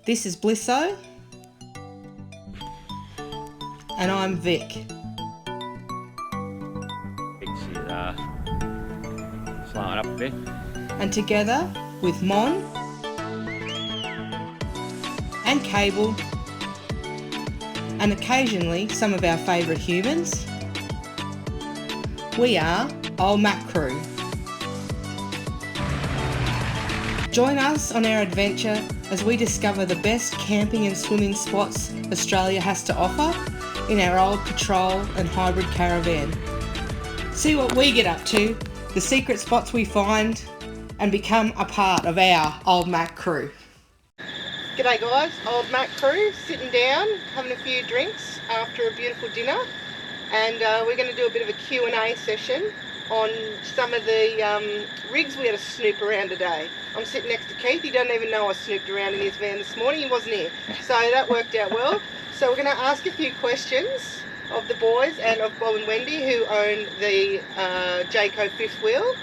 This is Blisso. And I'm Vic. She's slowing up a bit. And together with Mon and Cable and occasionally some of our favourite humans, we are Old Mac Crew. Join us on our adventure as we discover the best camping and swimming spots Australia has to offer in our old patrol and hybrid caravan. See what we get up to, the secret spots we find, and become a part of our Old Mac Crew. G'day guys, Old Mac Crew, sitting down, having a few drinks after a beautiful dinner, and we're going to do a bit of a Q&A session on some of the rigs we had to snoop around today. I'm sitting next to Keith. He doesn't even know I snooped around in his van this morning. He wasn't here, so that worked out well. So we're going to ask a few questions of the boys and of Bob and Wendy, who own the Jayco fifth wheel.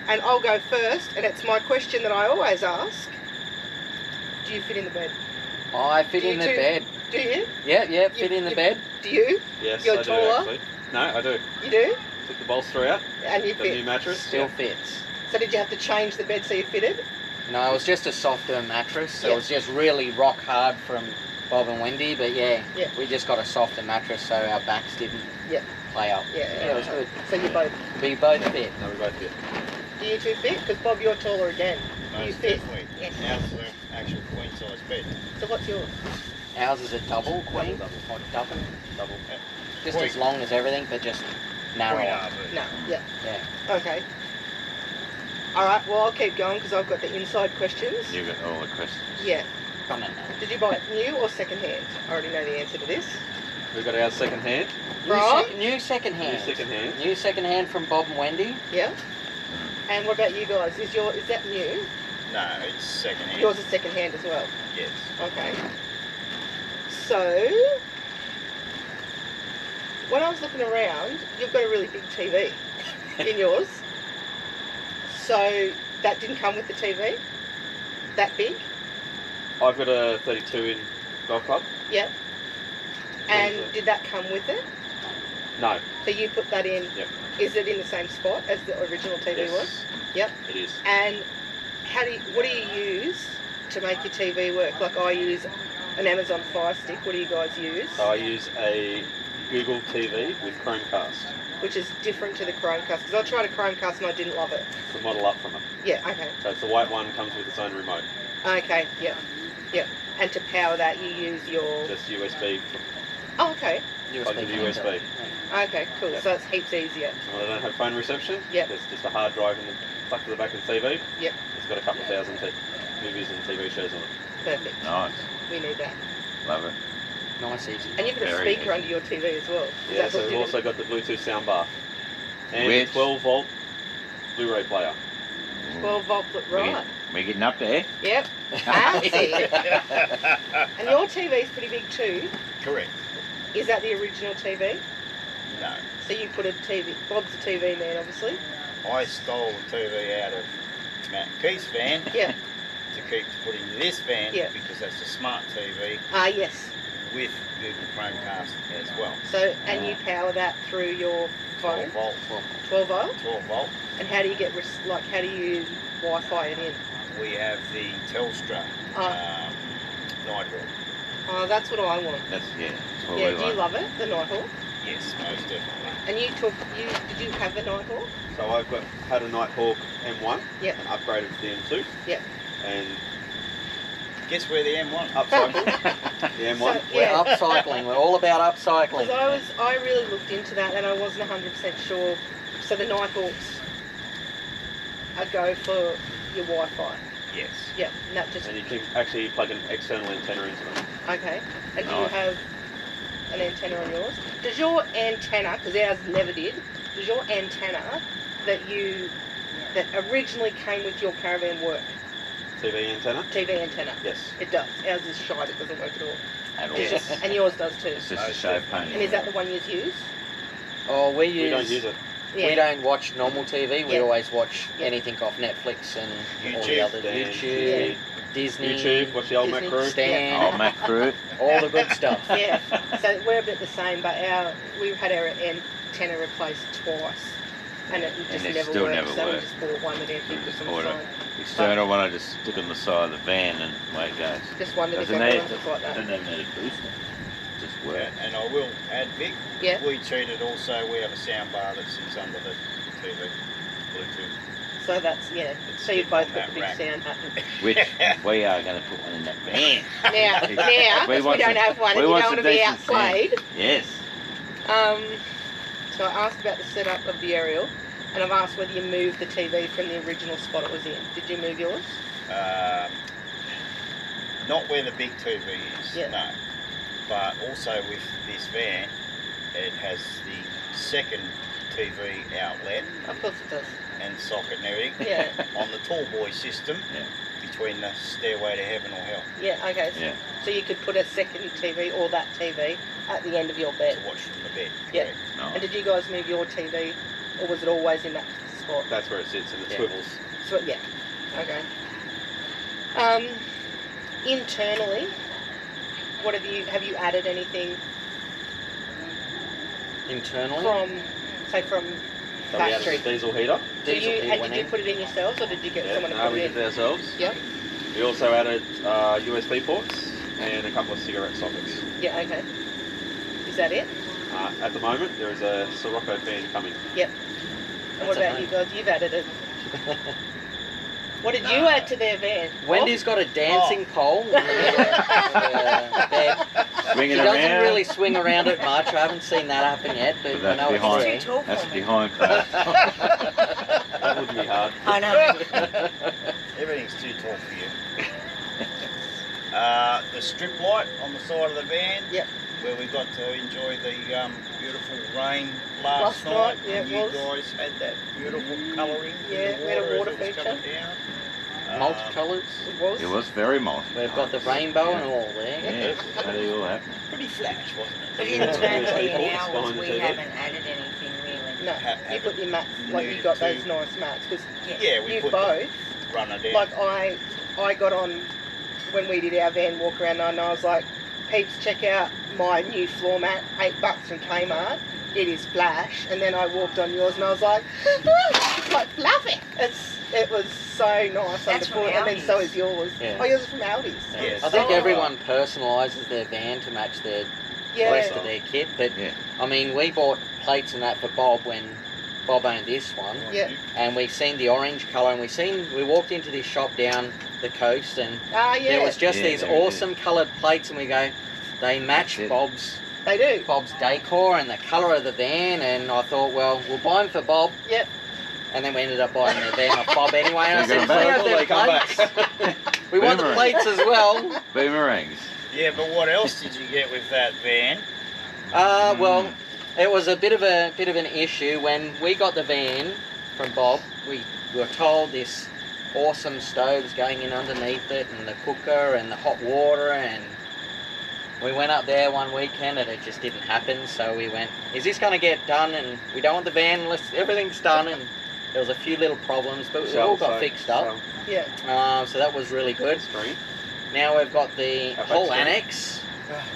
And I'll go first, and it's my question that I always ask. Do you fit in the bed? I fit in the bed. Do you? Yeah, fit in the bed. Do you? Yes, You're I taller? do actually. No, I do. You do? Took the bolster out. And you The fit? new mattress. Still fits. So did you have to change the bed so you fitted? No, it was just a softer mattress. So Yeah. it was just really rock hard from Bob and Wendy. But yeah, Yeah. we just got a softer mattress so our backs didn't Yeah. play up. Yeah. it was good. So you both. We both fit. No, we both did. Do you two fit? Because Bob, you're taller again. Do you Most fit? definitely. Yes. Ours is an actual queen size bed. So what's yours? Ours is a double queen. Double. Or double. Double. Just Queen. as long as everything, but just narrower. Queen RV. No. Yeah. Yeah. Okay. All right. Well, I'll keep going because I've got the inside questions. You got all the questions. Yeah. Oh, no. Did you buy it new or second hand? I already know the answer to this. We've got ours second hand. Right. New second hand. New second hand. New second hand from Bob and Wendy. Yeah. And what about you guys? Is that new? No, it's second hand. Yours is second hand as well. Yes. Okay. So, when I was looking around, you've got a really big TV in yours. So, that didn't come with the TV? That big? I've got a 32 in golf club. Yep. And Lovely. did that come with it? No. So you put that in. Yep. Is it in the same spot as the original TV Yes. was? Yep. It is. And what do you use to make your TV work? Like I use an Amazon Fire Stick. What do you guys use? So I use a Google TV with Chromecast. Which is different to the Chromecast. Because I tried a Chromecast and I didn't love it. It's the model up from it. Yeah, okay. So it's the white one, comes with its own remote. Okay, yep. Yep. And to power that you use your... Just USB. Oh, okay. Plug into USB. Okay, cool. Yep. So it's heaps easier. And when I don't have phone reception, Yep. there's just a hard drive in the tucked to the back of the TV. Yep. It's got a couple of thousand movies and TV shows on it. Perfect. Nice. We need that. Love it. Nice, easy. And you've got a Very speaker good. under your TV as well. Is Yeah, that so hooked we've in? also got the Bluetooth soundbar. And Which- a 12 volt Blu-ray player. 12 volt, right. We're getting up there. Yep. Fancy. And your TV's pretty big too. Correct. Is that the original TV? No. So you put a TV, Bob's a TV man obviously. I stole the TV out of Matt Keith's van Yeah. to keep to put into this van Yeah. because that's a smart TV Yes. with Google Chromecast as well. So, and you power that through your 12 phone? volt. 12 volt? 12 volt. And how do you get, how do you Wi-Fi it in? We have the Telstra Oh. Nighthawk. Oh, that's what I want. That's what Yeah, we do you like. love it, the Nighthawk? Yes, most definitely. And did you have the Nighthawk? So I've had a Nighthawk M1 Yep. and upgraded to the M2. Yep. And Guess where the M1? upcycled the M1. So, We're yeah. upcycling. We're all about upcycling. Because I really looked into that and I wasn't 100% sure. So the Nighthawks are go for your Wi-Fi. Yes. Yep. And that just And you can actually plug an external antenna into them. okay. And do you Nice. have an antenna on yours? Does your antenna, because ours never did, does your antenna that originally came with your caravan work? TV antenna? TV antenna. Yes. It does. Ours is shite. It doesn't work at all. At all. It's just, and yours does too. It's just a show pony. And is that the one you use? Oh, we We don't use use it. We don't watch normal TV. We Yeah. always watch Yeah. anything off Netflix and all the YouTube, other Dan, YouTube, Disney, YouTube, watch the old Disney. Mac crew. Stan, Oh, Mac crew. all the good stuff. Yeah, so we're a bit the same, but we've had our antenna replaced twice, and it just it never still worked. never So we worked. just bought one that our We was just on bought the it. side. External one, I just stick on the side of the van and away it goes. Just wondered if Doesn't need, everyone's like that. doesn't even need a booster. Just work. And I will add, Vic, Yeah. we cheated also. We have a sound bar that sits under the TV, Bluetooth. So that's So you've both got the big sound button. Which we are going to put one in that van. Now, We because we want don't some- have one, we and you want don't want to some be decent sound. outplayed. Yes. So I asked about the setup of the aerial, and I've asked whether you moved the TV from the original spot it was in. Did you move yours? Not where the big TV is, Yeah. no. But also with this van, it has the second TV outlet Of course it does. and socket and everything Yeah. on the tall boy system Yeah. between the stairway to heaven or hell Yeah, okay. Yeah. So you could put a second TV or that TV at the end of your bed. to watch from the bed. Yeah. correct. Nice. And did you guys move your TV, or was it always in that spot? That's where it sits and it Yeah. swivels. So, yeah. Okay. Internally, what have you added anything Internally, from So we added factory? the diesel heater. diesel heat And went did you in. put it in yourselves, or did you get Yeah, someone to no, put we it did in? it ourselves. Yep. We also added USB ports and a couple of cigarette sockets. Yeah. Okay. Is that it? At the moment, there is a Sirocco fan coming. And what That's a about you guys? You've added it. What did you add to their van? Wendy's got a dancing pole in the middle of the bed. Swing She it doesn't around. really swing around it much. I haven't seen that happen yet, but I That's know it's behind. there. That's behind cars. That wouldn't be hard. I know. Everything's too tall for you. The strip light on the side of the van. Yep. Where we got to enjoy the beautiful rain last Last night, yeah, and it you was. guys had that beautiful colouring Yeah, in the we had a water, water as it was feature. coming down. Multicolours. It was. It was very multi. We've got the rainbow and all there. Yeah, how did it all happen? Pretty flash, wasn't But it? internally in Behind ours, the we TV. haven't added anything really. No, Ha- you put your mats, like you needed got to- those nice mats, because Yeah, we you put both, the runner down. like I got on when we did our van walk around, and I was like, peeps, check out my new floor mat, $8 from Kmart. It is flash. And then I walked on yours, and I was like, it's like fluffy. It was so nice That's from underfoot, and then so Aldi's. is yours. Yeah. Oh, yours is from Aldi's. Yes. I think Oh. everyone personalises their van to match the Yeah. rest of their kit, but Yeah. I mean, we bought plates and that for Bob when Bob owned this one, Yeah. and we seen the orange colour, and we walked into this shop down the coast, and Ah, yeah. there was just Yeah, these there it is. awesome coloured plates, and we go, they match That's it. They do. Bob's decor and the colour of the van, and I thought, well, we'll buy them for Bob. Yep. And then we ended up buying the van off Bob anyway. And I So you said, got 'em we back. have their They come plates. We want the Boomerang. plates as well. Boomerangs. Yeah, but what else did you get with that van? Well, it was a bit of an issue when we got the van from Bob. We were told this awesome stove's going in underneath it, and the cooker and the hot water, and we went up there one weekend and it just didn't happen. So we went, is this going to get done? And we don't want the van unless everything's done. And there was a few little problems, but it all got fixed up. Yeah. So that was really good. Screen. Now we've got the Outback whole screen. annex.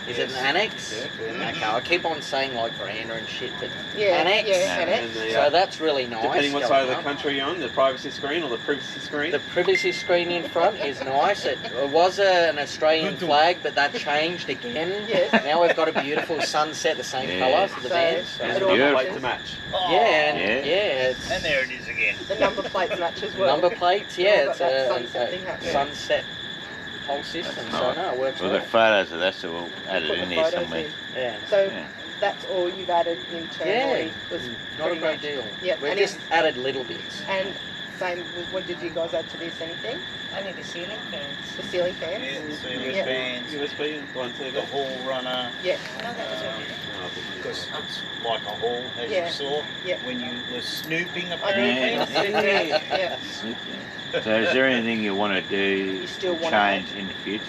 Is it an annex? Yeah. Okay, I keep on saying like veranda and shit, but Yeah. Annex. Yeah. Yeah. Annex. And the, so that's really nice. depending what going side of the up. country you're on, the privacy screen or the privacy screen. The privacy screen in front is nice. It was an Australian flag, but that changed again. Yes. Now we've got a beautiful sunset, the same Yeah. colour for the So- van. and So. it's It got all a plate matches. to match. Oh, Yeah, and Yeah. it's And there it is again. The number plates match as well. number plates. They've Yeah, all it's got that a sunset thing happening. sunset whole system. That's So nice. no, it works Well, well. the photos of that, so we'll add it Put in the here photos somewhere. in. Yeah. So Yeah. that's all you've added internally. Was Not a pretty great much. deal. Yep, We've and just it's- added little bits. And same with what did you guys add to this? Anything? Only the ceiling fans. The ceiling fans? Yeah, the ceiling Yeah. fans, USB and one TV. the hall runner, Yeah. No, that was all. because it's like a hall, as Yeah. you saw, Yeah. when you were snooping I do. apparently. Yeah. Yeah. So is there anything you want to do, still wanna change in the future?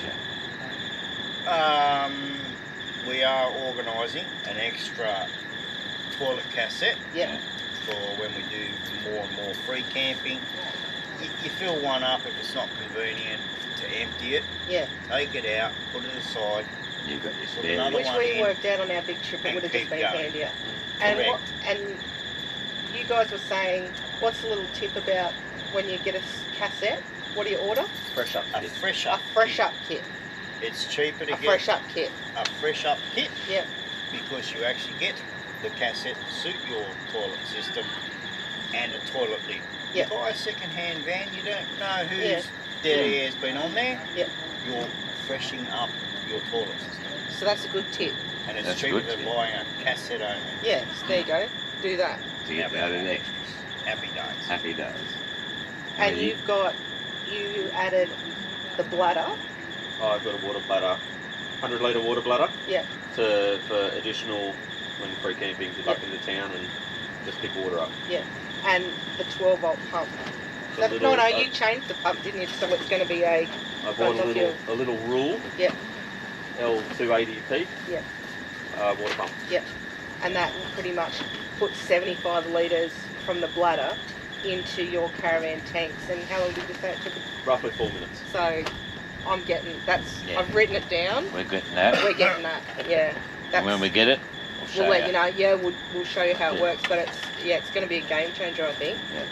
We are organising an extra toilet cassette Yeah. for when we do more and more free camping. You fill one up if it's not convenient to empty it. Yeah. Take it out, put it aside. You've got your Put spare. another Which one we in. worked out on our big trip. It And would have just keep been going. handier. And Correct. and you guys were saying, what's a little tip about when you get a cassette? What do you order? Fresh up. A kit. fresh A up. fresh kit. up kit. It's cheaper to A get fresh up kit. a fresh up kit Yep. because you actually get the cassette to suit your toilet system and a toilet lid. Yep. You buy a second-hand van, you don't know whose Yeah. dead air's been on there. Yep. You're freshening up your toilet system. So that's a good tip. And it's That's cheaper good than tip. buying a cassette only. Yes, there you go. Do that. To get out of extras. Happy days. Happy days. And Yeah, you added the bladder. I've got a water bladder, 100 litre water bladder. Yeah. For additional when free camping to duck into town and just pick water up. And the 12-volt pump. So That's, little- no, you changed the pump, didn't you? So it's going to be a... I bought Runs off a little rule. Yep. L280P. Yep. Water pump. And that will pretty much put 75 litres from the bladder into your caravan tanks. And how long did you say it took? Roughly 4 minutes. So I'm getting... Yeah. I've written it down. We're getting that. We're getting that. Yeah. And when we get it, we'll show We'll let you. you know. Yeah, we'll show you how it Yeah. works. But it's going to be a game changer, I think. Yeah.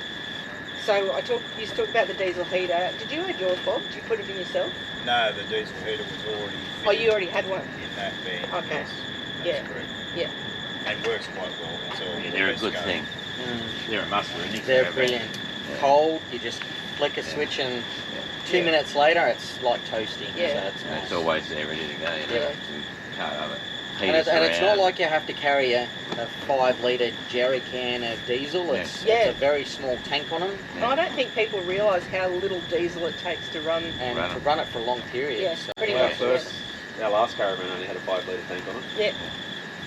So you talked about the diesel heater. Did you add yours, Bob? Did you put it in yourself? No, the diesel heater was already Oh, you already had one. in that van. Okay. Yes, that's Yeah. correct. Yeah. And works quite well. It's all Yeah, they're a best good going. thing. They're a must for any They're caravan. brilliant. Yeah. Cold, you just flick a Yeah. switch and Yeah. 2 minutes later it's like toasty. Yeah. So it's And nice. it's always there ready to go. You know, Yeah. You can't have it. And it's not like you have to carry a 5 litre jerry can of diesel. It's Yeah. a very small tank on them, Yeah. I don't think people realise how little diesel it takes to run. and Run to 'em. run it for a long period. Yeah, so pretty Our much. our last caravan only had a 5 litre tank on it. Yeah.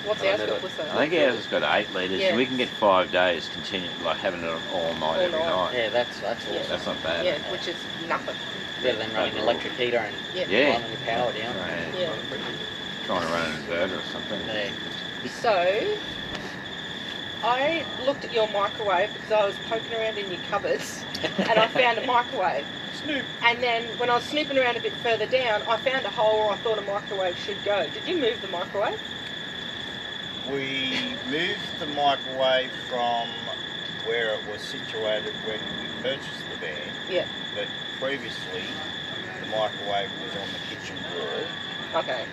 What's I ours never- got? What's that? I think ours has got 8 litres. Yeah. We can get 5 days continue, like having it on all night All every night. night. Yeah, that's awesome. Yeah. That's not bad. Yeah, which is nothing. Better than running an electric heater and Yeah. Yeah. running your power down. Right. Yeah. Trying to run an inverter or something. Yeah. So, I looked at your microwave because I was poking around in your cupboards and I found a microwave. Snoop. And then when I was snooping around a bit further down, I found a hole where I thought a microwave should go. Did you move the microwave? We moved the microwave from where it was situated when we purchased the van. Yeah. But previously, the microwave was on the kitchen wall. Okay.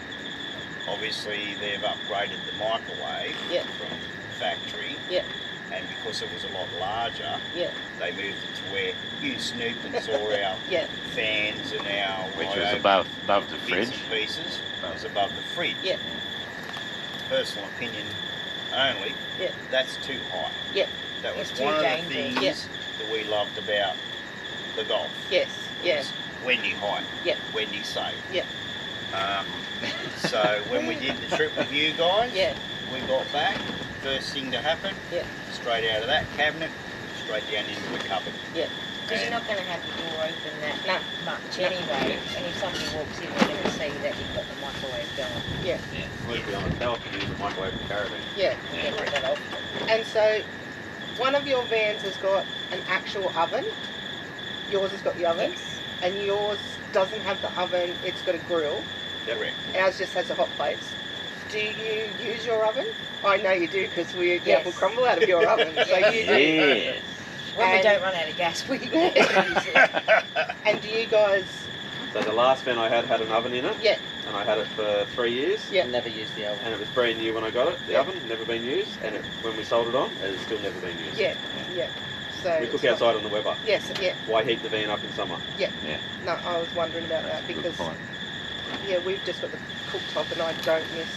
Obviously, they've upgraded the microwave Yeah. from factory. Yeah. And because it was a lot larger, Yeah. they moved it to where you snooped and saw our Yeah. fans and our Which was IO above the bits fridge. and pieces. It was above the fridge. Yeah. Personal opinion only. Yeah. That's too high. Yeah. That was It's too one of the dangerous. things Yeah. that we loved about the Golf. Yes. Yeah. was Wendy height. Yeah. Wendy safe. Yeah. So when we did the trip with you guys, Yeah. we got back. First thing to happen, Yeah. straight out of that cabinet, straight down into the cupboard. Because you're not going to have the door open that No. much anyway. And if somebody walks in, they're going to see that you've got the microwave going. Yeah. Let's be honest, how often do you use a microwave in a caravan? Yeah. Yeah. Not that often. And so, one of your vans has got an actual oven. Yours has got the oven. Yes. And yours doesn't have the oven, it's got a grill. Correct. Ours just has a hot plate. Do you use your oven? I know you do because we eat the Yes. apple crumble out of your oven. So you do. Yes. When we And- don't run out of gas, we use it. And do you guys? So the last van I had an oven in it, Yeah. and I had it for 3 years. Yeah. Never use the oven. And it was brand new when I got it, the Yeah. oven, never been used, and when we sold it on, it has still never been used. Yeah. Yeah. So. We cook it's not- outside on the Weber. Yes. Yeah. Why heat the van up in summer? No, I was wondering about that Good because point. yeah, we've just got the cooktop and I don't miss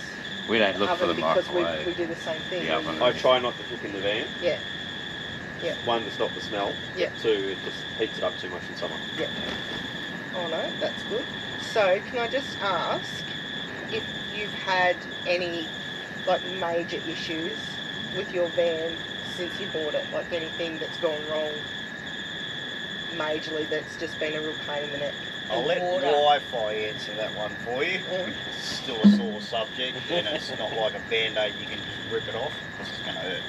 We don't the look for oven the because microwave. we do the same thing. The We oven. I use- try not to cook in the van. Yeah. Yeah. One, to stop the smell. Yeah. Two, it just heats it up too much in summer. Oh no, that's good. So can I just ask if you've had any like major issues with your van since you bought it? Like anything that's gone wrong majorly that's just been a real pain in the neck? I'll let water. Wi-Fi answer that one for you. It's still a sore subject, and it's not like a band-aid you can just rip it off. It's just going to hurt.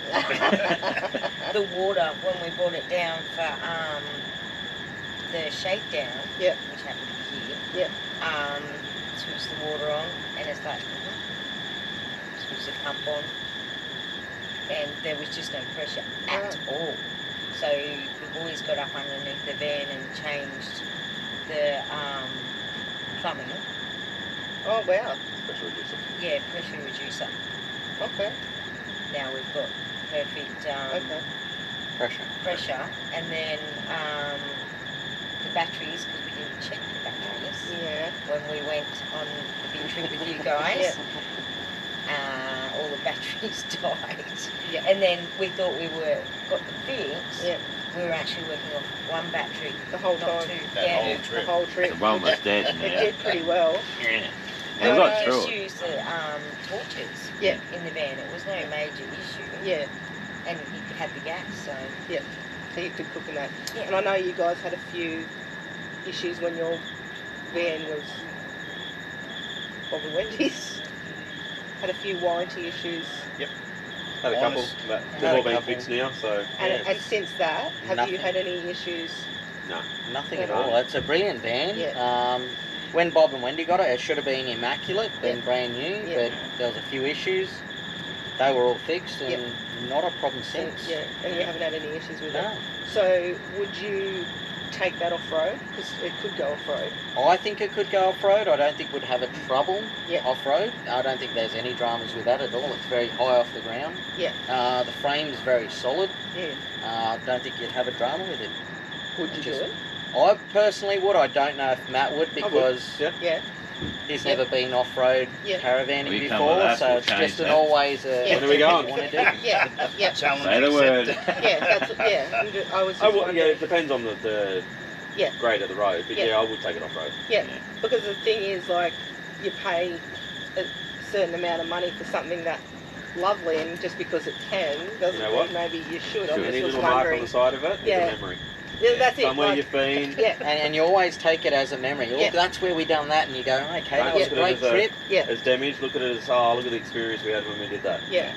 The water, when we brought it down for the shakedown, which happened here, switched the water on, and it's like, switched the pump on, and there was just no pressure at all. So the boys got up underneath the van and changed the plumbing. Oh wow. Pressure reducer. Yeah, pressure reducer. Okay. Now we've got perfect pressure, and then the batteries, because we didn't check the batteries when we went on the big trip with you guys. All the batteries died. And then we thought we got the fix. We were actually working off one battery The whole not time. two. That whole trip. The whole trip. The one was dead It now. did pretty well. Yeah. And we got through Just it. used the torches Yeah. in the van. It was no major issue. Yeah. And you had the gas, so So you could cook in that. yeah. And I know you guys had a few issues when your van was Bob and Wendy's. Had a few warranty issues. Had a couple, Honest. but Had they've a all been couple. fixed now, so And since that, have you Nothing. had any issues? Nothing at all. It's a brilliant van. Yeah. When Bob and Wendy got it, it should have been immaculate, been Yeah. brand new, Yeah. but there was a few issues. They were all fixed and not a problem since. Yeah, and you haven't had any issues with it. No. So would you take that off-road? Because it could go off-road. I think it could go off-road. I don't think we'd have a trouble Yeah. off-road. I don't think there's any dramas with that at all. It's very high off the ground. Yeah. The frame's very solid. Yeah. I don't think you'd have a drama with it. Would you do it? I personally would. I don't know if Matt would because Yeah. he's Yeah. never been off-road Yeah. caravanning We come with before, us, so we'll it's change just an that. always a Yeah. When are we going? what you want to do. Yeah. Yeah. Challenge Say the word. accepted. I'm I was just wondering. it depends on the Yeah. grade of the road, but Yeah. I would take it off road. Yeah, because the thing is, like, you pay a certain amount of money for something that's lovely, and just because it can doesn't You know mean what? maybe you should. Sure. I Any was little mark on wondering. the side of it, Yeah. it's a memory. Yeah, that's it. Somewhere like, you've been. yeah, And you always take it as a memory. Look, Yeah. that's where we done that, and you go, okay, that Don't was a look at it great as trip. yeah, As damaged, look at it as, look at the experience we had when we did that. yeah.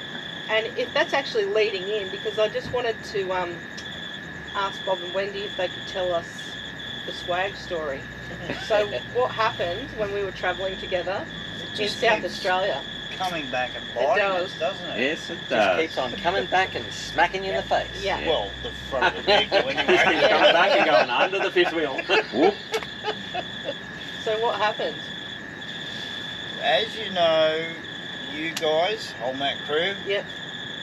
And if that's actually leading in, because I just wanted to ask Bob and Wendy if they could tell us the swag story. So what happened when we were travelling together in Just South keeps Australia? coming back and biting does. us, doesn't it? Yes, it Just does. keeps on coming back and smacking you in the face. Yeah. Well, the front of the vehicle Coming anyway. back and going under the fifth wheel. Whoop. So what happened? As you know, you guys, whole Mac crew, Yep.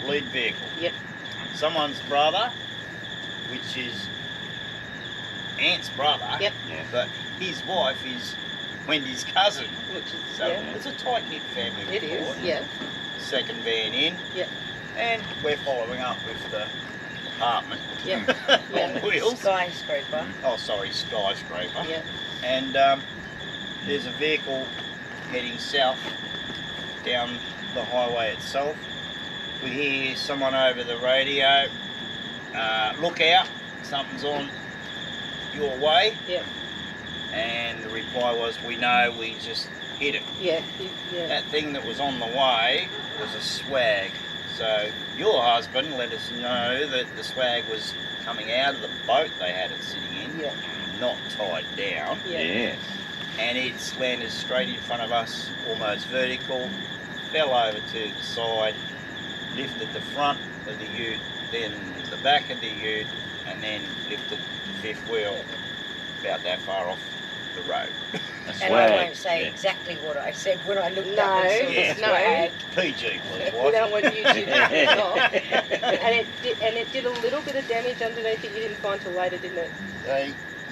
lead vehicle. Yep. Someone's brother, which is Ant's brother, Yep. Yeah. but his wife is Wendy's cousin. Which is So yeah. it's a tight-knit family. It is. report. Yeah. Second van in. Yep. And we're following up with the apartment Yep. Yeah. on wheels. Skyscraper. Oh, sorry, skyscraper. Yeah. And there's a vehicle heading south down the highway itself. We hear someone over the radio, look out, something's on your way. Yeah. And the reply was, we know, we just hit it. Yeah. Yeah. That thing that was on the way was a swag. So your husband let us know that the swag was coming out of the boat they had it sitting in, Yeah. not tied down. Yeah. Yes. And it's landed straight in front of us, almost vertical, fell over to the side, lifted the front of the ute, then the back of the ute, and then lifted the fifth wheel about that far off the road. A And I swag. won't say Yeah. exactly what I said when I looked No, up and saw yeah, the no. swag. PG, please, We wife. don't want you to and it did a little bit of damage underneath it. You didn't find till later, didn't it?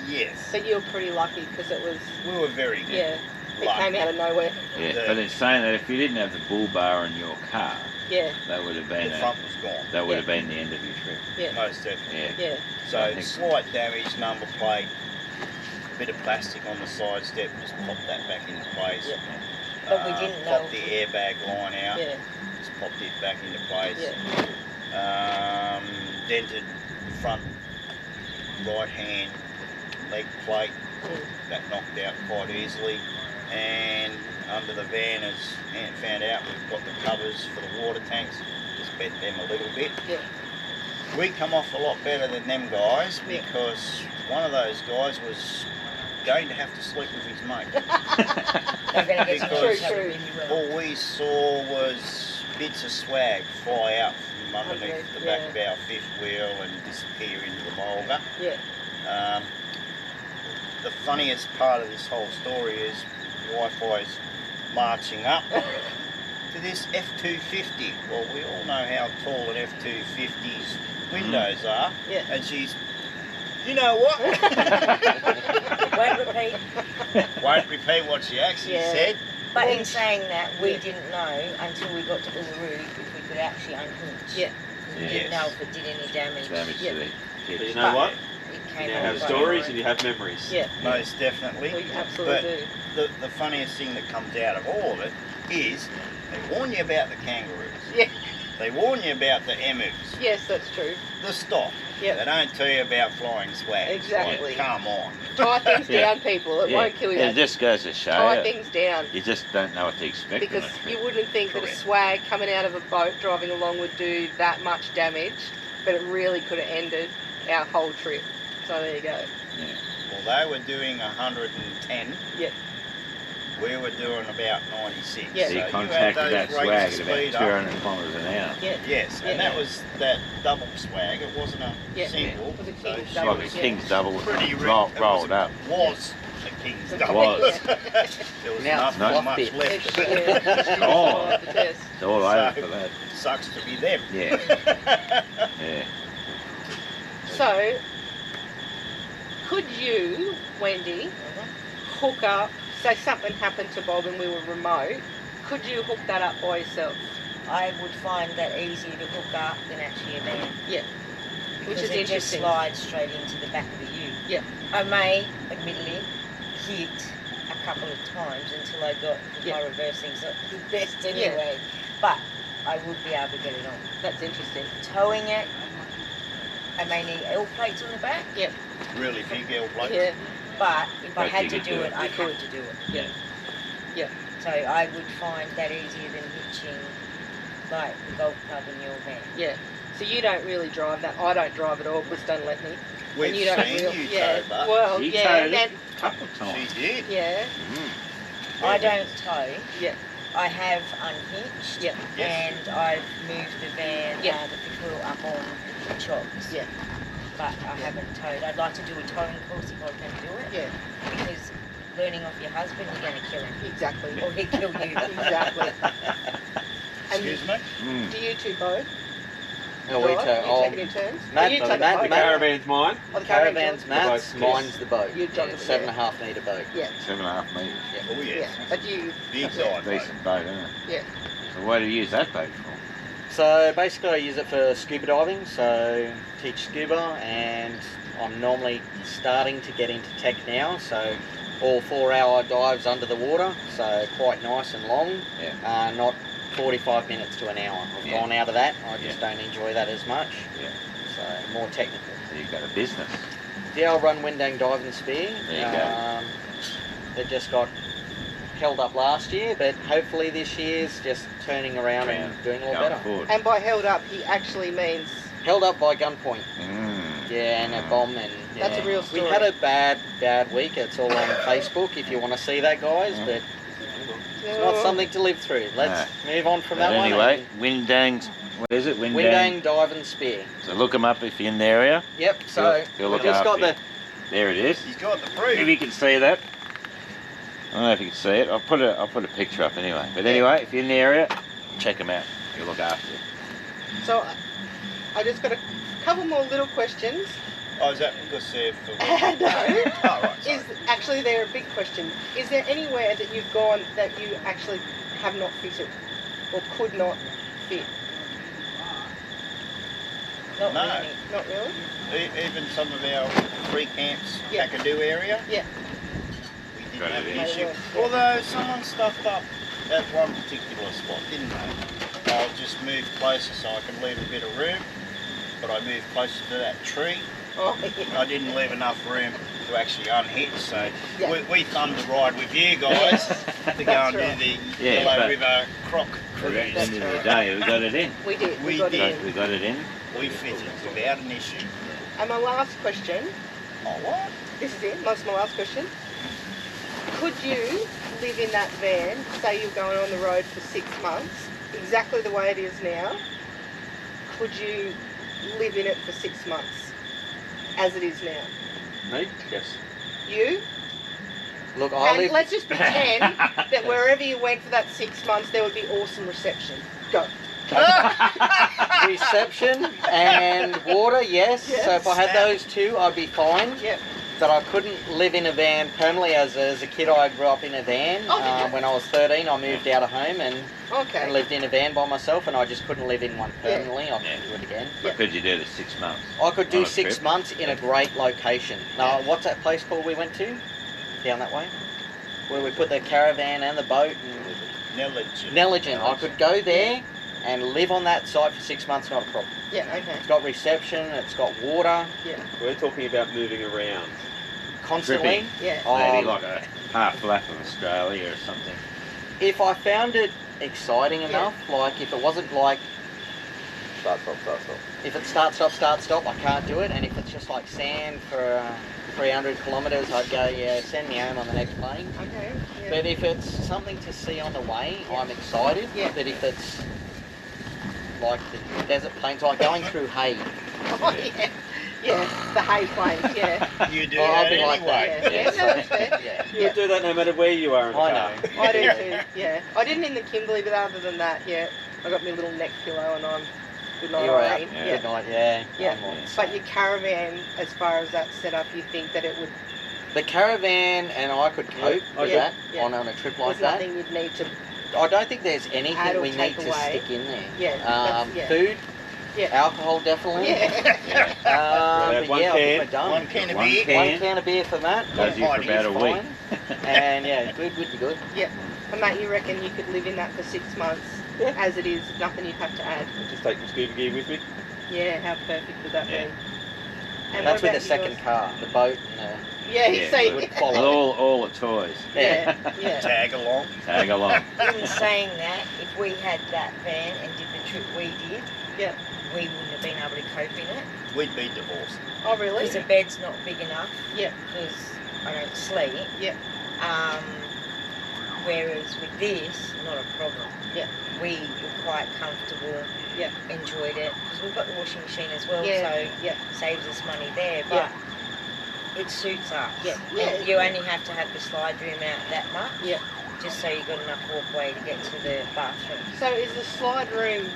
Yes, But you were pretty lucky because it was we were very good. yeah. It Lucky. came out of nowhere. Yeah. The- But it's saying that if you didn't have the bull bar in your car, Yeah. that would have been The front was gone, that would have been the end of your trip. Yeah. most definitely. Yeah. Yeah. I So think- slight damage, number plate, bit of plastic on the side step, just popped that back into place. Yeah. But we didn't know. Popped the airbag line out, Yeah. just popped it back into place. Yeah. Dented front right hand leg plate, That knocked out quite easily. And under the van, as Ant found out, we've got the covers for the water tanks. Just bent them a little bit. Yeah. We come off a lot better than them guys because one of those guys was going to have to sleep with his mate. They're going to get some Because trouble really well. all we saw was bits of swag fly out from underneath the back of our fifth wheel and disappear into the mulga. Yeah. The funniest part of this whole story is Wi-Fi's marching up to this F250. Well, we all know how tall an F250's windows are. Yeah. And she's, you know what? Won't repeat. Won't repeat what she actually said. But in saying that, we didn't know until we got to Uluru if we could actually unhinge. Yeah. We didn't know if it did any damage. Damage to the But kids. you know what? It came You out have quite stories right. and you have memories. Yeah. Most definitely. We absolutely do. The funniest thing that comes out of all of it is they warn you about the kangaroos. Yeah. They warn you about the emus. Yes, that's true. The stock. Yeah. They don't tell you about flying swags. Exactly. Like, come on. Tie things Yeah. down, people. It won't kill you. It just goes to show Tie you. things down. You just don't know what to expect. Because on a trip. you wouldn't think that a Correct. swag coming out of a boat driving along would do that much damage, but it really could have ended our whole trip. So there you go. Yeah. Well, they were doing 110. Yeah. We were doing about 96. Yeah. So you had contacted those that rates swag of at about speed up. 200 kilometres an hour. Yeah. Yes, and Yeah. that was that double swag. It wasn't a Yeah. single. It was a so king's she double, Like a was yeah. king's double pretty rolled up. Was a king's It double. was. There was Now not it's much fluff left It's, of it. yeah, Oh. the test. It's all over for that. Sucks to be them. Yeah. Yeah. So, could you, Wendy, hook up, say something happened to Bob and we were remote, could you hook that up by yourself? I would find that easier to hook up than actually a van. Yeah. Which Because is it just interesting. slides straight into the back of the ute. Yeah. I may, admittedly, hit a couple of times until I got Yeah. my reversing's not the best anyway. But I would be able to get it on. That's interesting. Towing it, I may need L plates on the back, Yeah. Really big L plate. Yeah. but if I But had you to could do do it, it. I You could. have to do it. Yeah. Yeah. So I would find that easier than hitching like the golf club in your van. Yeah. So you don't really drive that. I don't drive at all. Chris don't let me. We've And you don't seen really, you yeah. tow, but Well, You yeah. towed it. And, A couple of times. she did. yeah. Mm. I don't tow. Yeah. I have unhitched Yeah. Yes. and I've moved the van, Yeah. the fifth wheel up on the chocks. Yeah. But I haven't towed. I'd like to do a towing course if I can do it. Yeah. Because learning off your husband, you're going to kill him. Exactly. Or he'll kill you. Exactly. And Excuse me? Mm. do you two both? No, we drive? tow. You take it in turns? Matt- you no, take Matt- the the boat. Caravan's mine. Oh, the Caravan's John? Matt's, The boat's mine's the boat. You John, It's yeah. 7.5 metre boat. Yeah. 7.5 metres. Oh yes. Yeah. But you. Big side boat. Decent boat, isn't it? Yeah. So what do you use that boat for? So basically I use it for scuba diving, so teach scuba, and I'm normally starting to get into tech now, so all 4-hour dives under the water, so quite nice and long, Yeah. not 45 minutes to an hour. I've Yeah. gone out of that, I just don't enjoy that as much, Yeah. so more technical. So you've got a business. Yeah, I'll run Windang Dive and Spear. There you go. They just got held up last year, but hopefully this year's just turning around and doing a lot Going better. forward. And by held up, he actually means. Held up by gunpoint. Mm. Yeah, and a bomb, and yeah. That's a real story. We had a bad week. It's all on Facebook if you want to see that, guys. Mm. But it's not something to live through. Let's move on from But that anyway, one. Windang's, what is it? Windang Dive and Spear. So look them up if you're in the area. Yep. So He'll we look just got after the. There it is. He's got the Maybe proof. you can see that. I don't know if you can see it. I'll put a picture up anyway. But anyway, if you're in the area, check them out. He'll look after you. So, I just got a couple more little questions. Oh, is that because they're for... No. Oh, right, sorry. Is actually they're a big question. Is there anywhere that you've gone that you actually have not fitted or could not fit? Not No. really. Not really. Even some of our free camps, Yeah. Kakadu area, Yeah. we didn't Got have it an in. issue. Yeah. Although someone stuffed up at one particular spot, didn't they? I'll just move closer so I can leave a bit of room, but I moved closer to that tree. Oh, yeah. I didn't leave enough room to actually unhitch. So Yeah. we thumbed the ride with you guys to go and That's do the Yeah, Yellow but- River Croc At cruise. the end of the day, we got it in. We did. We got it did. in. We got it in. We fitted without an issue. And my last question, Oh, what? this is it, that's my last question. Could you live in that van, say you're going on the road for 6 months, exactly the way it is now? Could you live in it for 6 months, as it is now? Me? Yes. You? Look, I And live. let's just pretend that wherever you went for that 6 months, there would be awesome reception. Go. Reception and water, yes. Yes. So if I had those two, I'd be fine. Yep. But I couldn't live in a van permanently. As a kid, I grew up in a van. Oh, did you? When I was 13, I moved out of home and Okay. lived in a van by myself, and I just couldn't live in one permanently. I couldn't do it again. What could you do the 6 months? I could On do a 6 trip? months in a great location. Now, what's that place called we went to? Down that way? Where we put the caravan and the boat and Nelligent. Nelligent. I could go there and live on that site for 6 months, not a problem. Yeah, okay. It's got reception, it's got water We're talking about moving around. constantly. Tripping. Yeah. Maybe Um, like a half lap of Australia or something. If I found it exciting enough, like if it wasn't like, Start, stop, start, stop. if it start, stop, I can't do it. And if it's just like sand for 300 kilometres, I'd go, yeah, send me home on the next plane. Okay. Yeah. But if it's something to see on the way, I'm excited. Yeah. But if it's like the desert plains, like going through hay, Oh, yeah. Yeah, the hay plains, yeah. You do Oh, I'll that be like anyway. that. Yeah, Yeah, no, that's fair. yeah. You do that no matter where you are in the I car. know. I do too, yeah. I didn't in the Kimberley, but other than that, yeah. I got my little neck pillow and I'm good night, You're out. Irene. Yeah. Good night, yeah. Yeah. I'm on. But your caravan, as far as that's set up, you think that it would, The caravan and I could cope with Yeah, that yeah. on a trip like there's that. nothing you'd need to, I don't think there's Add anything or we need take to away. stick in there. Yeah, that's- yeah. Food, yeah. alcohol definitely. Yeah. Yeah. But One yeah, I think can. we're done. One can of One beer. can. One can of beer for Matt. Does you for about a week. Fine. And yeah, food would be good. And mate, you reckon you could live in that for 6 months, as it is, nothing you'd have to add? Just take my scuba gear with me. Yeah, how perfect would that Yeah. be? And That's what with the about second yours? car, the boat and Yeah, Yeah, so would With follow. all the toys. yeah, yeah. Tag along. Tag along. In saying that, if we had that van and did the trip we did, Yeah. we wouldn't have been able to cope in it We'd be divorced. Oh, really? because the bed's not big enough. Yeah. Because I don't sleep. Yeah. Whereas with this, not a problem. Yeah. We were quite comfortable. Yeah. Enjoyed it because we've got the washing machine as well, Yeah. so Yeah. saves us money there. But it suits us. Yeah. And Yeah. you only have to have the slide room out that much. Yeah. Just so you've got enough walkway to get to the bathroom. So is the slide room,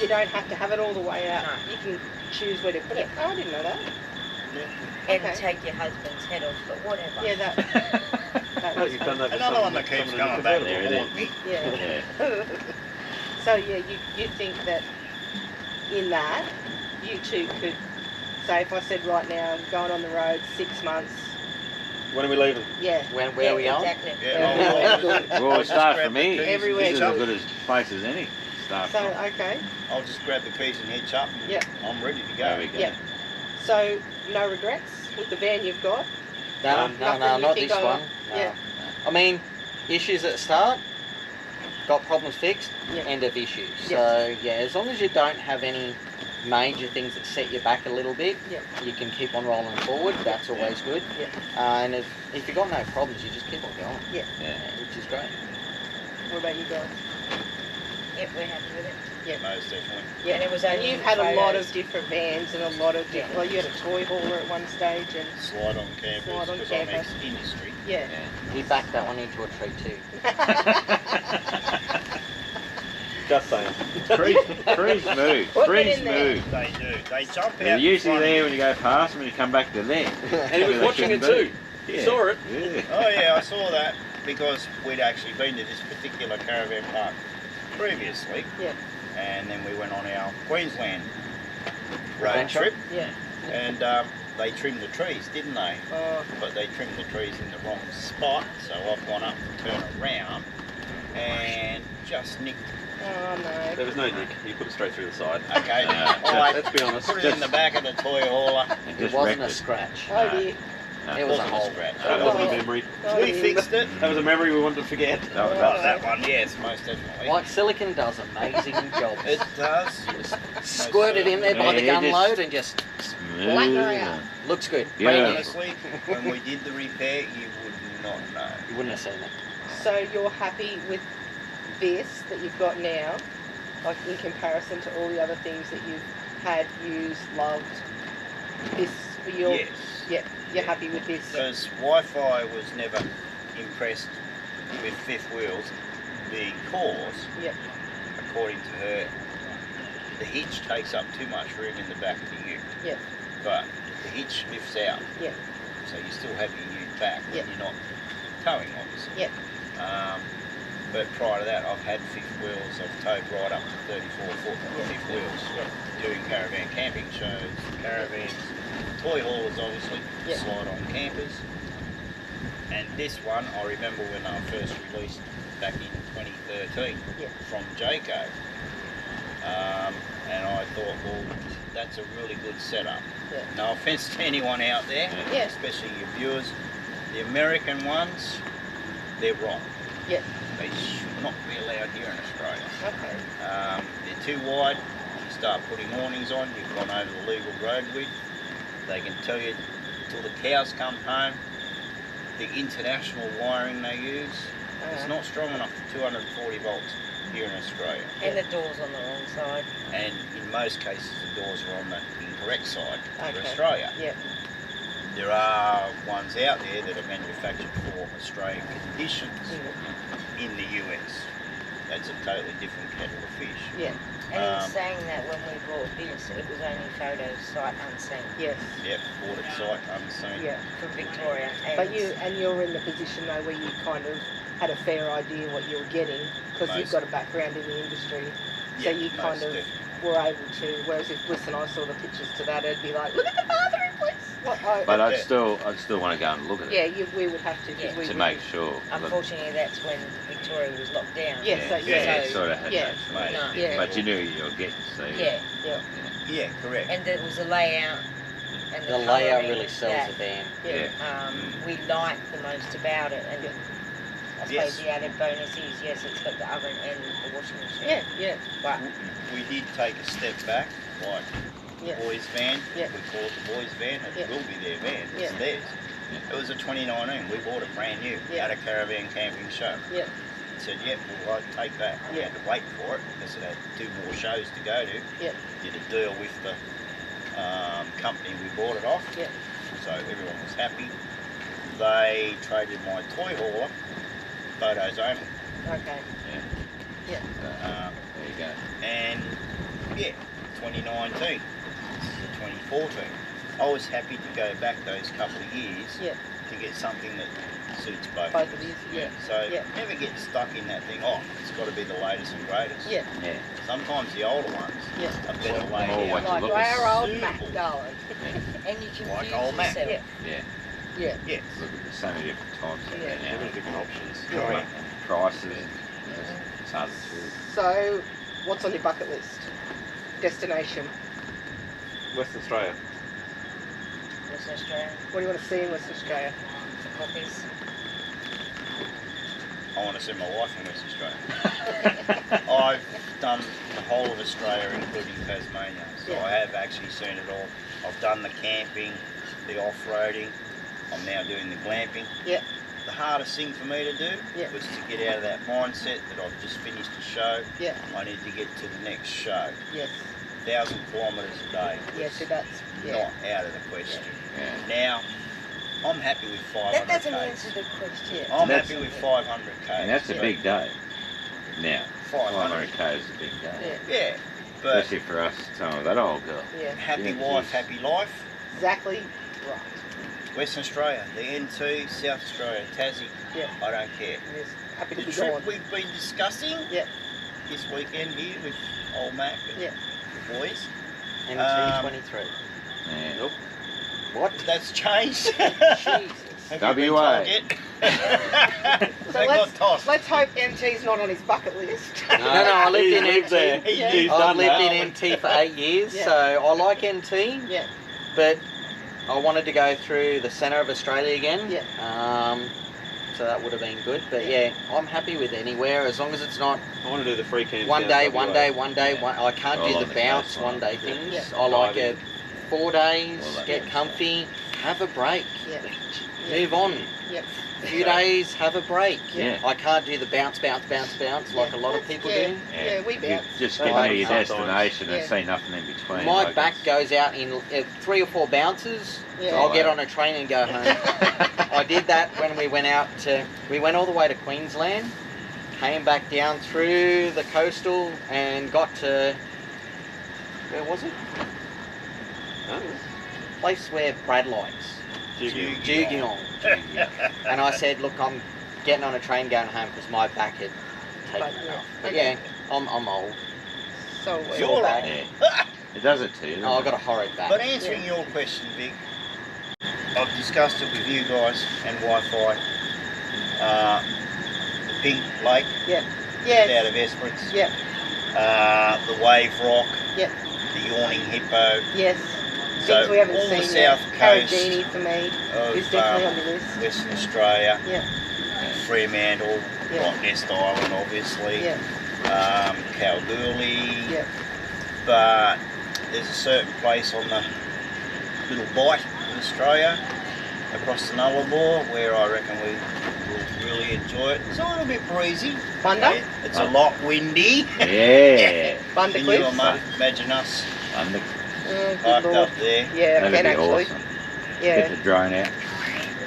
you don't have to have it all the way out. No. You can choose where to put it. Oh, I didn't know that. And Okay. take your husband's head off, but whatever. Yeah, that Oh, was you've done that with Another one someone- that keeps someone in coming the back There to it haunt me. yeah. Yeah. So yeah, you think that in that you two could say, if I said right now, going on the road 6 months, When are we leaving? yeah, Where are we on? Exactly. Yeah, Well, I'll we just start grab for the me. keys Everywhere. This is as good as place as any. Start so from. okay, I'll just grab the keys and hitch up. And Yeah. I'm ready to There go. we go. Yeah. so no regrets with the van you've got. No, Nothing no, you not think this of- one. No. yeah. I mean, issues at the start, got problems fixed, Yeah. end of issues. Yeah. So yeah, as long as you don't have any major things that set you back a little bit, Yeah. you can keep on rolling forward. That's always good. Yeah. And if you've got no problems, you just keep on going. Yeah. Yeah. Which is great. What about you guys? Yep, we're happy with it. Most definitely. Yeah, And it was and only you've had a lot photos. of different vans and a lot of different. Well, you had a toy hauler at one stage, and Slide on campers Slide on because I'm camper. ex-industry. yeah. He backed that one into a tree too. Just saying. Trees move. Put it Trees in there. move. They do. They jump out. They're in usually front of there you. when you go past them and you come back to there. And he was watching it too. Yeah. Saw it. Yeah. Oh yeah, I saw that because we'd actually been to this particular caravan park previously. Yeah. And then we went on our Queensland road Adventure? trip, Yeah. and they trimmed the trees, didn't they? Oh, But they trimmed the trees in the wrong spot, so I've gone up to turn around and just nicked. oh no. There was no nick. You put it straight through the side. Okay, Yeah, I Let's be honest. put it in the back of the toy hauler. And It just wasn't wrecked a it. scratch. Oh dear. No. It was a Wasn't hole. scratch. That wasn't a memory. We fixed it. That was a memory we wanted to forget. That was Oh, that one, yes, most definitely. Like silicon does amazing jobs. It does. Squirt it in there by the Yeah, gun just- load and just Smooth. out. Looks good. Yeah. Brand new. Honestly, when we did the repair, you would not know. You wouldn't have seen it. So you're happy with this that you've got now, like in comparison to all the other things that you've had, used, loved? This for your Yes. yeah, you're happy with this? Because Wi-Fi was never impressed with fifth wheels because, Yep. according to her, the hitch takes up too much room in the back of the ute. Yep. But the hitch lifts out. Yep. So you still have your ute back when Yep. you're not towing, obviously. Yep. But prior to that, I've had fifth wheels. I've towed right up to 34-foot fifth wheels. Yep. Doing caravan camping shows, caravans, toy haulers obviously, Yep. slide on campers. And this one, I remember when I first released back in 2013 Yep. from Jayco. And I thought, well, that's a really good setup. Yeah. No offence to anyone out there, Yeah. especially your viewers. The American ones, they're wrong. Yep. They should not be allowed here in Australia. Okay. They're too wide. You start putting awnings on, you've gone over the legal road width. They can tell you till the cows come home. The international wiring they use is not strong enough for 240 volts here in Australia. And the door's on the wrong side. And in most cases, the doors are on the incorrect side for Okay. Australia. Yep. There are ones out there that are manufactured for Australian conditions in the US. That's a totally different kettle of fish. Yeah. And he was saying that when we bought this, it was only photos sight unseen Yes. Yep, bought it sight unseen. Yeah. from Victoria. And But you're in the position though where you kind of had a fair idea what you were getting because you've Most- got a background in the industry, so Yeah, you kind most of definitely. were able to. Whereas if Bliss and I saw the pictures to that, it'd be like, look at the bathroom, Bliss. What? But I'd still want to go and look at Yeah, it we would have to. 'Cause Yeah. we to would- make sure. unfortunately, that's when Victoria was locked down. Yeah, so yeah, yeah, it sort of had yeah. no choice. No. Yeah. But you knew you were getting, so Yeah, Yeah, correct. and it was the layout and The layout colouring really sells that, the van. yeah. we like the most about it. And Yeah. I suppose Yes. the added bonus is, yes, it's got the oven and the washing machine. Yeah, yeah, But We did take a step back, like yeah. boys' van. Yeah. We call it the boys' van. It Yeah. will be their van. It's Yeah. theirs. It was a 2019. We bought it brand new Yeah. at a caravan camping show. Yeah. Said, yep, we'll take that. We Yeah. had to wait for it because it had 2 more shows to go to. Yeah. Did a deal with the company we bought it off. Yeah. So everyone was happy. They traded my toy hauler, photos only. Okay. Um, There you go. and yeah, 2019, this is the 2014. I was happy to go back those couple of years Yeah. to get something that suits both. Both of these. Yeah. So Yeah. never get stuck in that thing. Oh, it's got to be the latest and greatest. Yeah. Yeah. Sometimes the older ones Yeah. are better laid More out. what you Like look our old suitable. Mac, darling. and you confuse Like old Mac. yourself. Yeah. Yeah. Yeah. Yes. Look at so many different types of Yeah. it So now. many different options. Correct. And prices. It's hard to choose. So, what's on your bucket list? Destination. Western Australia. Western Australia, What do you want to see in Western Australia? the copies. I want to see my wife in West Australia. I've done the whole of Australia, including Tasmania. So Yeah. I have actually seen it all. I've done the camping, the off-roading. I'm now doing the glamping. Yeah. The hardest thing for me to do Yeah. was to get out of that mindset that I've just finished a show. Yeah. I need to get to the next show. Yes. 1,000 kilometres a day. Yeah. So that's yeah. Not out of the question. Yeah. Now, I'm happy with 500 That doesn't Ks. answer the question. I'm That's- happy with 500 Ks. And that's a Yeah. big day. Now, 500. 500k is a big day. Yeah. Yeah, but Especially for us, some of that old girl. Yeah. happy Yeah, wife, geez. happy life. Exactly. Right. Western Australia, the NT, South Australia, Tassie, Yeah. I don't care. Yes. Happy to The be trip gone. we've been discussing Yeah. this weekend here with old Mac and Yeah. the boys, MT23. Yeah. Nope. What? that's changed. Jesus. Have you been WA. told yet? So They got tossed. let's hope MT's not on his bucket list. No, I lived He in lived there. MT. Yeah. He's I've done lived that. in MT for 8 years, Yeah. so I like MT, Yeah. but I wanted to go through the centre of Australia again. Yeah. So that would have been good. But yeah, I'm happy with anywhere as long as it's not I want to do the free camps. one down day, WA. one day, one day. Yeah. I can't All do on the the bounce coastline. one day Yeah. things. Yeah. I like Diving. it 4 days, All that get good comfy, have a break, Yeah. move on. Yep. A few days, have a break. Yeah. I can't do the bounce like a a lot of people do. Yeah, we You bounce. just Right. get to your Sometimes. destination and Yeah. see nothing in between. My like back it's- goes out in 3 or 4 bounces. Yeah. I'll get on a train and go home. I did that when we went we went all the way to Queensland, came back down through the coastal and got to, where was it? Oh, Place where Brad likes, Jugiong. And I said, look, I'm getting on a train going home because my back had taken But, it yeah. off. But Okay. yeah, I'm old. So You're back. Yeah. It does it to you. Oh, doesn't I've got a horrid back. But answering your question, Vic, I've discussed it with you guys and Wi-Fi. The Pink Lake Yes. out of Esperance. Yep. The Wave Rock. Yep. The Yawning Hippo. Yes. So Things we haven't all seen the yet. south coast Carragini for me of is definitely on the list. Western Australia. Yeah. Fremantle, Yeah. Rottnest Island, obviously. Yeah. Kalgoorlie. Yeah. But there's a certain place on the little bight of Australia across the Nullarbor where I reckon we will really enjoy it. It's a little bit breezy. Bunda? Okay? It's a lot windy. Yeah. Bunda Can you Cliffs. imagine us Under, Good parked lord. up there? Yeah, I that'd can be actually. awesome. Yeah. Get the drone out.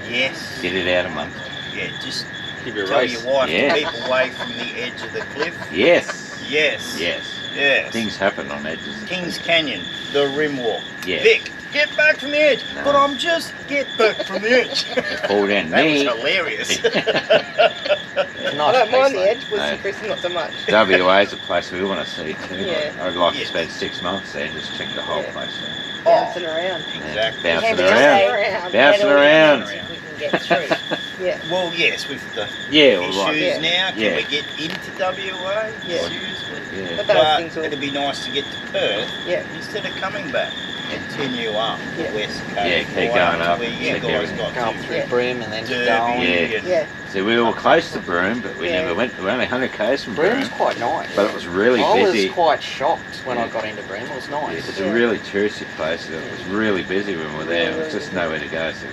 Yes. Get it out amongst. Yeah, just give you a tell race. your wife Yeah. to keep away from the edge of the cliff. Yes. Yes. Yes. Yes. Things happen on edges. Kings Canyon, the rim walk. Yeah. Vic, get back from the edge. No. But I'm just get back from the edge. Fall down That was me. hilarious. It's a I nice don't mind place, the though. edge, with No. some Chris, not so much. WA is a place we want to see too. Yeah. I'd like Yes. to spend 6 months there and just check the whole Yeah. place out. Bouncing around. Exactly. Yeah, Can bouncing we around. say Around. Bouncing get all the around. events if we can get through? Yeah. Well, yes, with the Yeah, all issues right. Yeah. now, can Yeah. we get into WA? Yeah. Seriously? Yeah. But those But things will. it'd be nice to get to Perth Yeah. instead of coming back. Continue up Yeah. the west coast. Yeah, keep right going to up, where you check guys everything. got Go up to. through Yeah. Broome and then to Derby. Darwin. Yeah. and- Yeah. See, we were close to Broome, but we Yeah. never went. We were only 100 k's from Broome's Broome, quite nice. but it was really I busy. was quite shocked when I Yeah. got into Broome. It was nice. It's a Yeah. really touristy place. It was really busy when we were there. There was just nowhere to go. So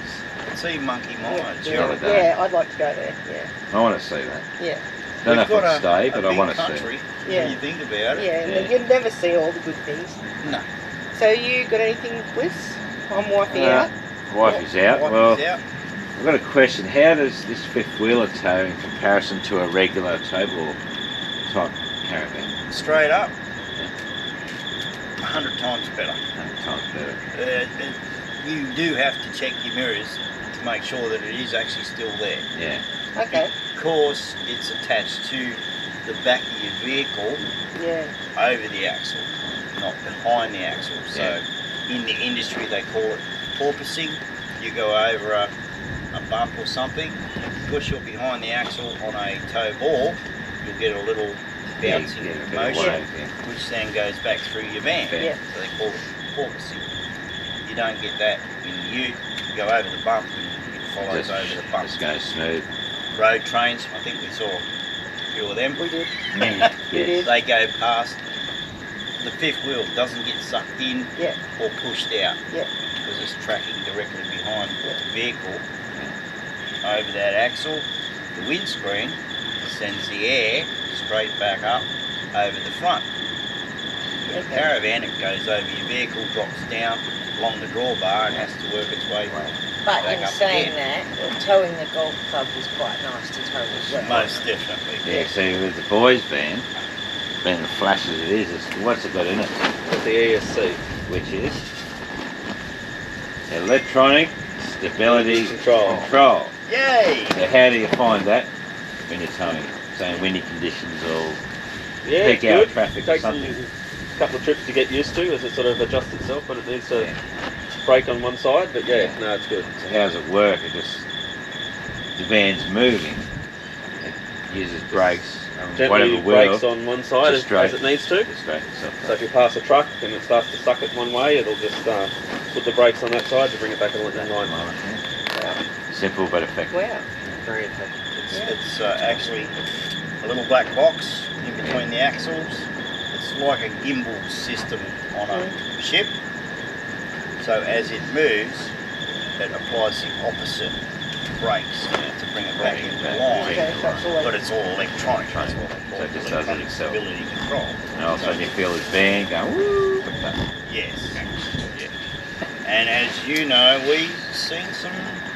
See Monkey Mines. Yeah. The other day. Yeah, I'd like to go there. Yeah. I want to see that. Yeah. Don't know We've if got I'll stay, a but I big want to see. country Yeah. when you think about it. Yeah, and Yeah. you'd never see all the good things. No. So you got anything, Bliss? I'm wifing Uh, out. Wife is out. Wife Well, is out. I've got a question. How does this fifth wheeler tow in comparison to a regular towable type caravan? Straight up. 100 times better. 100 times better. You do have to check your mirrors to make sure that it is actually still there. Yeah. Okay. Because it's attached to the back of your vehicle Yeah. over the axle, not behind the axle. So in the industry they call it porpoising. You go over a bump or something, push it behind the axle on a tow ball, you'll get a little bouncing Yeah, a bit of motion, wave, yeah. which then goes back through your van. Yeah. So they call it porpoising. You don't get that in the ute. You go over the bump and it follows over the bump. Just go smooth. Road trains, I think we saw a few of them. We did. Yes. did. They go past. The fifth wheel doesn't get sucked in Yeah. or pushed out Yeah. because it's tracking directly behind Yeah. the vehicle over that axle. The windscreen sends the air straight back up over the front. With a Okay. caravan, it goes over your vehicle, drops down along the drawbar and has to work its way But back in up saying again. that, towing the golf club was quite nice to tow as well. Most definitely. Yeah, see, with the boys' van, being as flash as it is, what's it got in it? With the ESC. Which is electronic stability Control. control. Yay! So how do you find that when you're towing it? So in windy conditions or Yeah, peak it's hour good. traffic or Takes something? a couple of trips to get used to as it sort of adjusts itself, but it needs to Yeah. brake on one side. But yeah, no, it's good. So how does it work? It just, the van's moving. uses brakes, Gently whatever brakes wheel, on one side just as it needs to. just straight itself. So if you pass a truck and it starts to suck it one way, it'll just put the brakes on that side to bring it back in line. Wow. Simple but effective. Wow. Very effective. It's actually a little black box in between the axles. It's like a gimbal system on a ship. So as it moves, it applies the opposite brakes to bring it back into line. Okay, so it's all But it's all electronic. That's what they call So it just does it electronic itself. stability control. And all of a sudden you feel this van going woo. Yes. Yeah. And as you know, we've seen some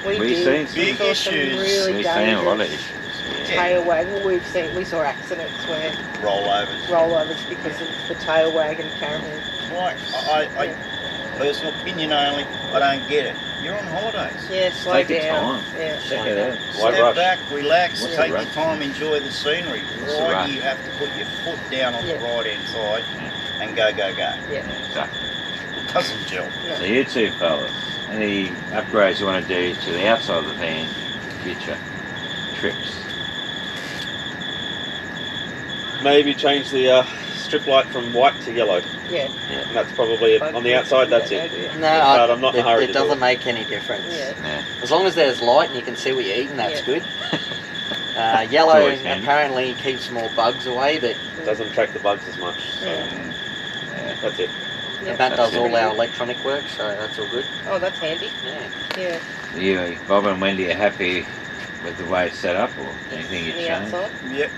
we We've did. seen We saw some issues. really We've seen a lot of dangerous issues. tail wagon. We saw accidents where rollovers because of the tail wagon caravan. Like, I personal opinion only, I don't get it. You're on holidays. Yeah, slow Take your down. time. Yeah. Check it out. Why Step rush? back, relax, What's take the your rush? time, enjoy the scenery. What's the Why rush? do you have to put your foot down on the Yeah. right hand side and go? Yeah. Exactly. It doesn't gel. So you two fellas, any upgrades you want to do to the outside of the van in future trips? Maybe change the strip light from white to yellow. Yeah. And that's probably it. On the outside, that's it. No, But I'm not in a hurry it to do doesn't it. make any difference. Yeah. Yeah. As long as there's light and you can see what you're eating, that's Yeah. good. Yellow always handy. apparently keeps more bugs away, but Doesn't attract the bugs as much. So Yeah. that's it. Yeah. Matt does That's all good. our electronic work, so that's all good. Oh, that's handy. Yeah. Yeah. You, Bob and Wendy, are happy with the way it's set up, or anything you On the change? outside. Yep.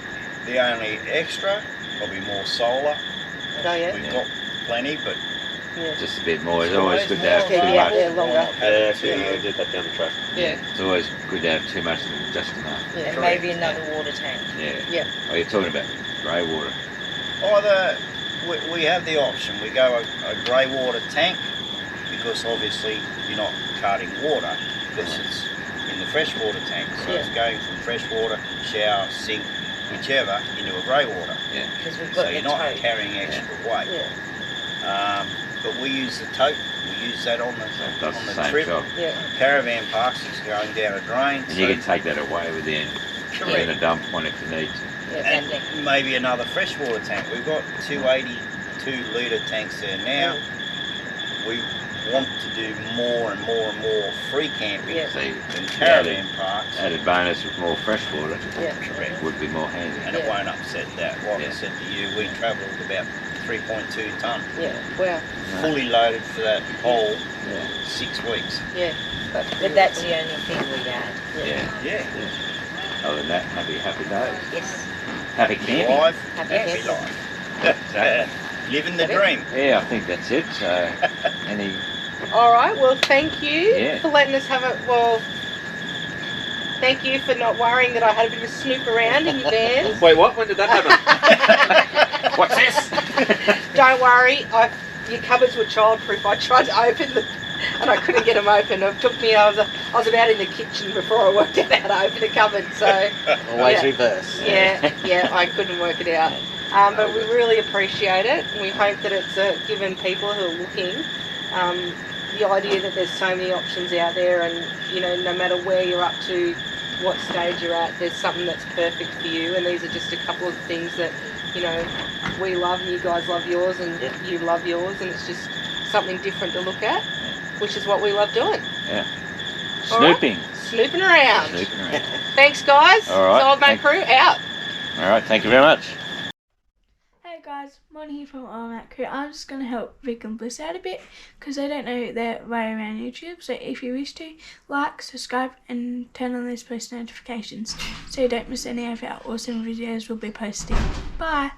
The only extra, probably more solar. Oh yeah. We've got plenty, but Yeah. Just a bit more. It's always good to have Keep too you out much. there longer. Yeah, we did that down the track. Yeah. It's always good to have too much than just enough. Yeah. And maybe another water tank. Yeah. Yeah. Oh, you're talking about grey water. either we have the option. We go a grey water tank because obviously you're not carting water because it's in the freshwater tank. So it's going from freshwater, shower, sink, whichever, into a grey water. Because we've got So you're the not tote. carrying extra weight. Yeah. But we use the tote. We use that on It does on the the same trip. job. Yeah. Caravan parks is going down a drain. And you can take that away within a dump one if you need to. Yeah. And maybe another freshwater tank. We've got 282 litre tanks there now. We want to do more and more and more free camping Yeah. See, than caravan parks. added bonus with more fresh water Yeah. Correct. would be more handy. And it won't upset that. Like I Yeah. said to you, we travelled about 3.2 tonne, Yeah. Wow. fully loaded for that whole Yeah. 6 weeks. Yeah. But that's the only thing we add. Yeah. Yeah. Other than that, happy days. Yes. Happy camping. Life, Happy happy camping. life. Living the dream. Yeah, I think that's it. So, any All right. Well, thank you Yeah. for letting us have it. Well, thank you for not worrying that I had a bit of a snoop around in your van. Wait, what? When did that happen? what's this? Don't worry. Your cupboards were childproof. I tried to open them and I couldn't get them open. It took me. I was about in the kitchen before I worked out how to open a cupboard. So Always Yeah. reverse. yeah, I couldn't work it out. But we really appreciate it. We hope that it's given people who are looking the idea that there's so many options out there, and no matter where you're up to, what stage you're at, there's something that's perfect for you. And these are just a couple of things that we love, and you guys love yours, and you love yours, and it's just something different to look at, which is what we love doing. Yeah. All right. Snooping. Snooping around. Snooping around. Thanks, guys. All right. Solid Mate Crew out. All right. Thank you very much. Hey guys, Mon here from Matt Crew. I'm just going to help Vic and Bliss out a bit because they don't know their way around YouTube. So if you wish to, like, subscribe and turn on those post notifications so you don't miss any of our awesome videos we'll be posting. Bye!